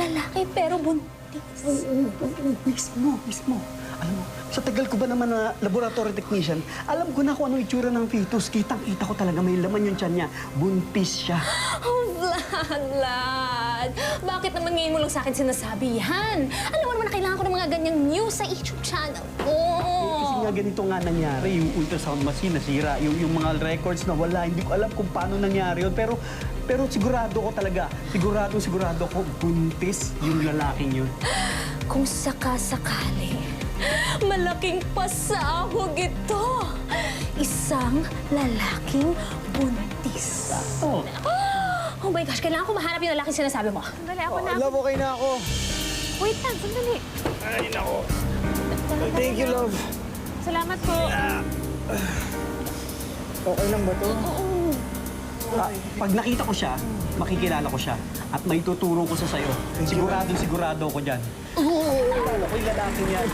Lalaki pero buntis. Oo, mismo. Alam mo, sa tagal ko ba naman na laboratory technician, alam ko na kung anong itsura ng fetus. Kitang-kita ko talaga may laman yung tiyan niya. Buntis siya. Oh, Vlad! Bakit naman ngayon mo lang sa akin sinasabi yan? Alam mo naman na kailangan ko ng mga ganyang news sa YouTube channel ko. Kasi nga ganito nga nangyari. Yung ultrasound machine nasira. Yung mga records na wala. Hindi ko alam kung paano nangyari yun. Pero sigurado ko talaga. Sigurado ko buntis yung lalaking yun. Kung sakasakali, malaking pasahog ito. Isang lalaking buntis. Oh. Oh my gosh, kailangan ko mahanap yung lalaking sinasabi mo. Sandali, ako na. Love, okay na ako. Wait lang, sandali. Ay, nako. Thank you, love. Salamat po. Okay lang ba to? Pag nakita ko siya, makikilala ko siya. At may tuturo ko sa sayo. Sigurado ko dyan. Ako yung lalaking yan.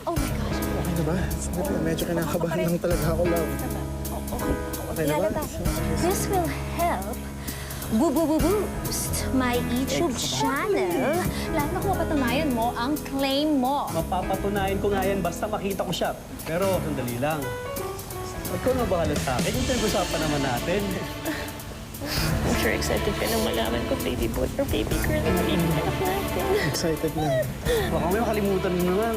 Oh my gosh. Okay na ba? Medyo kinakabahan lang talaga ako, love. Okay na ba? This will help boost my YouTube channel. Lalo na kung mapatunayan mo ang claim mo. Mapapatunayan ko nga yan basta makita ko siya. Pero, sandali lang. Ikaw na bahala sa akin. Yung pinag-usapan naman natin. I'm sure excited ka nang malaman ko baby boy or baby girl na magiging anak natin. Excited na. Baka may makalimutan mo naman.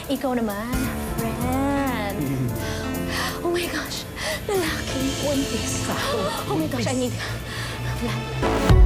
Ikaw naman, friend. Oh my gosh, lalaki, buntis. Oh my gosh, I need... Vlad.